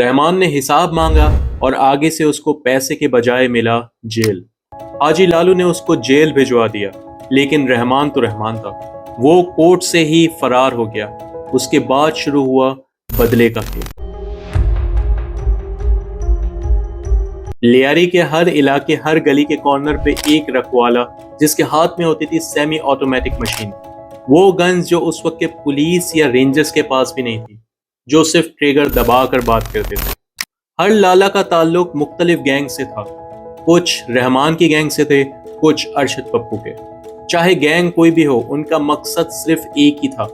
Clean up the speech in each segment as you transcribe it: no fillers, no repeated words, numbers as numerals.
رحمان نے حساب مانگا اور آگے سے اس کو پیسے کے بجائے ملا جیل۔ حاجی لالو نے اس کو جیل بھجوا دیا، لیکن رحمان تو رحمان تھا، وہ کورٹ سے ہی فرار ہو گیا۔ اس کے بعد شروع ہوا بدلے کا کھیل۔ لیاری کے ہر علاقے، ہر گلی کے کارنر پہ ایک رکھوالا جس کے ہاتھ میں ہوتی تھی سیمی آٹومیٹک مشین، وہ گنز جو اس وقت کے پولیس یا رینجرز کے پاس بھی نہیں تھی، جو صرف ٹریگر دبا کر بات کرتے تھے۔ ہر لالا کا تعلق مختلف گینگ سے تھا، کچھ رحمان کی گینگ سے تھے، کچھ ارشد پپو کے۔ چاہے گینگ کوئی بھی ہو، ان کا مقصد صرف ایک ہی تھا،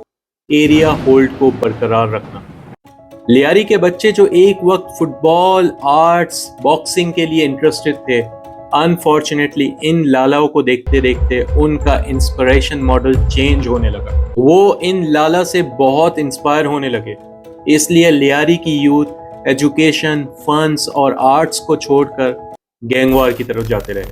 ایریا ہولڈ کو برقرار رکھنا۔ لیاری کے بچے جو ایک وقت فٹ بال، آرٹس، باکسنگ کے لیے انٹرسٹڈ تھے، انفارچونیٹلی ان لالاؤں کو دیکھتے دیکھتے ان کا انسپریشن ماڈل چینج ہونے لگا۔ وہ ان لالا سے بہت انسپائر ہونے لگے، اس لیے لیاری کی یوتھ ایجوکیشن، فنس اور آرٹس کو چھوڑ کر گینگ وار کی طرف جاتے رہے۔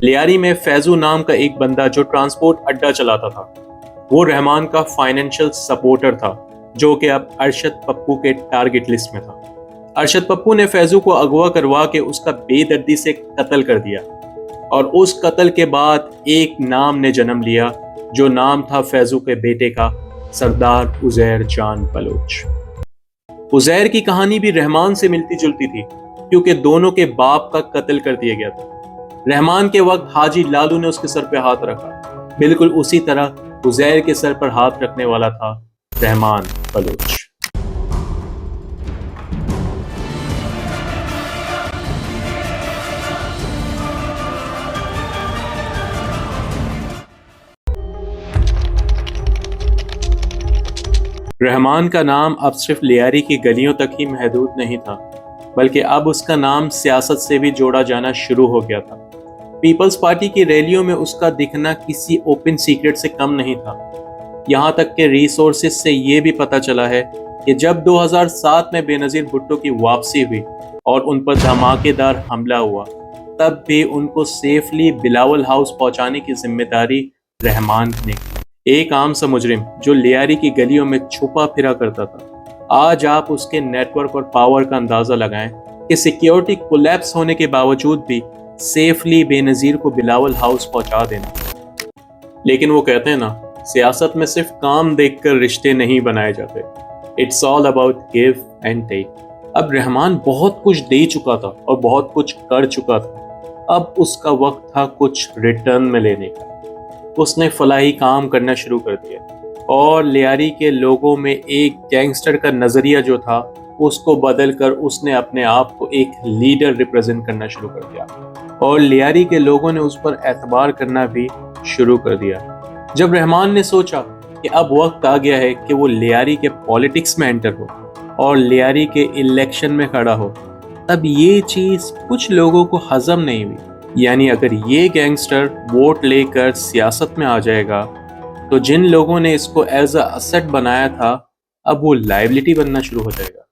لیاری میں فیضو نام کا ایک بندہ جو ٹرانسپورٹ اڈا چلاتا تھا، وہ رحمان کا فائنینشل سپورٹر تھا، جو کہ اب ارشد پپو کے ٹارگٹ لسٹ میں تھا۔ ارشد پپو نے فیضو کو اغوا کروا کے اس کا بے دردی سے قتل کر دیا، اور اس قتل کے بعد ایک نام نے جنم لیا، جو نام تھا فیضو کے بیٹے کا، سردار عزیر جان بلوچ۔ عزیر کی کہانی بھی رحمان سے ملتی جلتی تھی، کیونکہ دونوں کے باپ کا قتل کر دیا گیا تھا۔ رحمان کے وقت حاجی لالو نے اس کے سر پہ ہاتھ رکھا، بالکل اسی طرح عزیر کے سر پر ہاتھ رکھنے والا تھا رحمان بلوچ۔ رحمان کا نام اب صرف لیاری کی گلیوں تک ہی محدود نہیں تھا، بلکہ اب اس کا نام سیاست سے بھی جوڑا جانا شروع ہو گیا تھا۔ پیپلز پارٹی کی ریلیوں میں اس کا دکھنا کسی اوپن سیکرٹ سے کم نہیں تھا، یہاں تک کہ ریسورسز سے یہ بھی پتہ چلا ہے کہ جب 2007 میں بے نظیر بھٹو کی واپسی ہوئی اور ان پر دھماکے دار حملہ ہوا، تب بھی ان کو سیفلی بلاول ہاؤس پہنچانے کی ذمہ داری رحمان نے کی۔ ایک عام سا مجرم جو لیاری کی گلیوں میں چھپا پھرا کرتا تھا، آج آپ اس کے نیٹ ورک اور پاور کا اندازہ لگائیں کہ سیکیورٹی کولیپس ہونے کے باوجود بھی سیفلی بے نظیر کو بلاول ہاؤس پہنچا دینا۔ لیکن وہ کہتے ہیں نا، سیاست میں صرف کام دیکھ کر رشتے نہیں بنائے جاتے، it's all about give and take. اب رحمان بہت کچھ دے چکا تھا اور بہت کچھ کر چکا تھا، اب اس کا وقت تھا کچھ ریٹرن میں لینے کا۔ اس نے فلاحی کام کرنا شروع کر دیا، اور لیاری کے لوگوں میں ایک گینگسٹر کا نظریہ جو تھا اس کو بدل کر اس نے اپنے آپ کو ایک لیڈر ریپرزینٹ کرنا شروع کر دیا، اور لیاری کے لوگوں نے اس پر اعتبار کرنا بھی شروع کر دیا۔ جب رحمان نے سوچا کہ اب وقت آ گیا ہے کہ وہ لیاری کے پالیٹکس میں انٹر ہو اور لیاری کے الیکشن میں کھڑا ہو، تب یہ چیز کچھ لوگوں کو ہضم نہیں ہوئی۔ یعنی اگر یہ گینگسٹر ووٹ لے کر سیاست میں آ جائے گا تو جن لوگوں نے اس کو ایز اے ایسٹ بنایا تھا، اب وہ لائبلٹی بننا شروع ہو جائے گا۔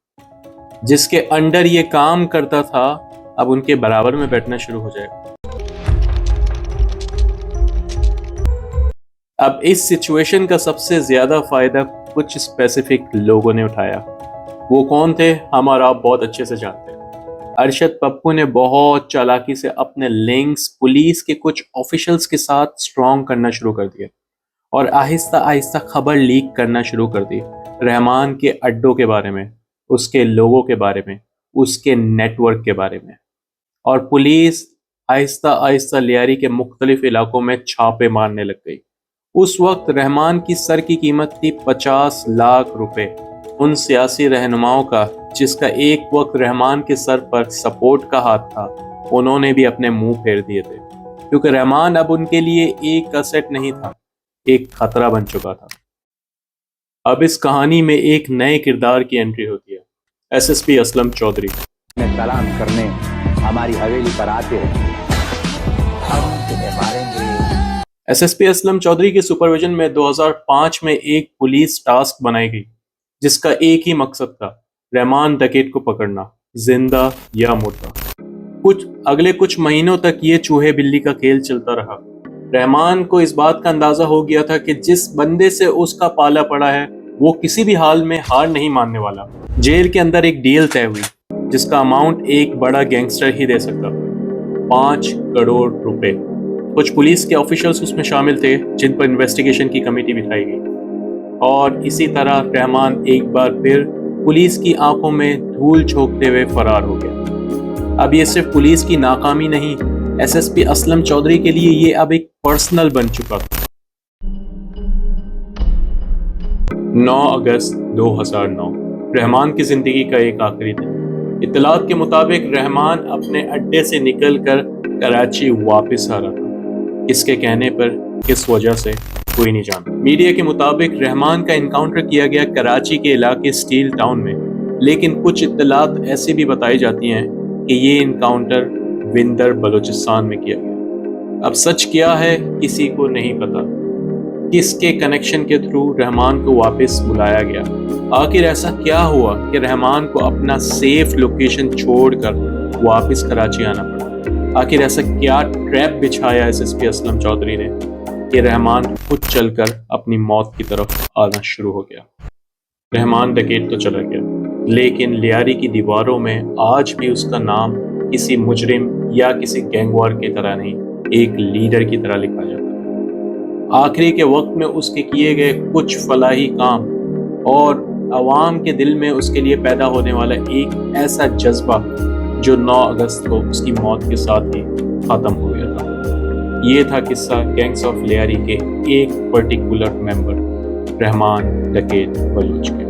جس کے انڈر یہ کام کرتا تھا اب ان کے برابر میں بیٹھنا شروع ہو جائے گا۔ اب اس سچویشن کا سب سے زیادہ فائدہ کچھ اسپیسیفک لوگوں نے اٹھایا۔ وہ کون تھے ہم اور آپ بہت اچھے سے جانتے ہیں۔ ارشد پپو نے بہت چالاکی سے اپنے لنکس پولیس کے کچھ آفیشلز کے ساتھ سٹرونگ کرنا شروع کر دیا، اور آہستہ آہستہ خبر لیک کرنا شروع کر دی رحمان کے اڈوں کے بارے میں، اس کے لوگوں کے بارے میں، اس کے نیٹ ورک کے بارے میں۔ اور پولیس آہستہ آہستہ لیاری کے مختلف علاقوں میں چھاپے مارنے لگ گئی۔ اس وقت رحمان کی سر کی قیمت تھی 50 لاکھ روپے۔ ان سیاسی رہنماؤں کا جس کا ایک وقت رحمان کے سر پر سپورٹ کا ہاتھ تھا، انہوں نے بھی اپنے منہ پھیر دیے تھے، کیونکہ رحمان اب ان کے لیے ایک اسٹ نہیں تھا، ایک خطرہ بن چکا تھا۔ اب اس کہانی میں ایک نئے کردار کی انٹری ہوتی ہے، S S P Aslam Chaudhry. سلام کرنے ہماری حویلی پر آتے ہیں، ہم تمہیں ماریں گے۔ S S P Aslam Chaudhry کے سپرویژن میں 2005 میں ایک پولیس ٹاسک بنائی گئی جس کا ایک ہی مقصد تھا، رحمان ڈکیت کو پکڑنا، زندہ یا مردہ۔ اگلے کچھ مہینوں تک یہ چوہے بلی کا کھیل چلتا رہا۔ رحمان کو اس بات کا اندازہ ہو گیا تھا کہ جس بندے سے اس کا پالا پڑا ہے وہ کسی بھی حال میں ہار نہیں ماننے والا۔ جیل کے اندر ایک ڈیل طے ہوئی جس کا اماؤنٹ ایک بڑا گینگسٹر ہی دے سکتا، 5 کروڑ روپے۔ کچھ پولیس کے آفیشلز اس میں شامل تھے جن پر انویسٹیگیشن کی کمیٹی بٹھائی گئی، اور اسی طرح رحمان ایک بار پھر پولیس کی آنکھوں میں دھول جھونکتے ہوئے فرار ہو گیا۔ اب یہ صرف پولیس کی ناکامی نہیں، S S P Aslam Chaudhry کے لیے یہ اب ایک پرسنل بن چکا تھا۔ 9 اگست 2009 رحمان کی زندگی کا ایک آخری دن۔ اطلاعات کے مطابق رحمان اپنے اڈے سے نکل کر کراچی واپس آ رہا تھا۔ کس کے کہنے پر، کس وجہ سے، کوئی نہیں جانتا۔ میڈیا کے مطابق رحمان کا انکاؤنٹر کیا گیا کراچی کے علاقے سٹیل ٹاؤن میں، لیکن کچھ اطلاعات ایسی بھی بتائی جاتی ہیں کہ یہ انکاؤنٹر وندر بلوچستان میں کیا گیا۔ اب سچ کیا ہے کسی کو نہیں پتا۔ کس کے کنیکشن کے تھرو رحمان کو واپس بلایا گیا؟ آخر ایسا کیا ہوا کہ رحمان کو اپنا سیف لوکیشن چھوڑ کر واپس کراچی آنا پڑا؟ آخر ایسا کیا ٹریپ بچھایا S S P Aslam Chaudhry نے کہ رحمان خود چل کر اپنی موت کی طرف آنا شروع ہو گیا؟ رحمان ڈکیٹ تو چلا گیا، لیکن لیاری کی دیواروں میں آج بھی اس کا نام کسی مجرم یا کسی گینگوار کی طرح نہیں، ایک لیڈر کی طرح لکھا جاتا ہے۔ آخری کے وقت میں اس کے کیے گئے کچھ فلاحی کام اور عوام کے دل میں اس کے لیے پیدا ہونے والا ایک ایسا جذبہ جو 9 اگست کو اس کی موت کے ساتھ ہی ختم ہو گیا تھا۔ یہ تھا قصہ گینگز آف لیاری کے ایک پرٹیکولر ممبر، رحمان ڈکیت بلوچ کے۔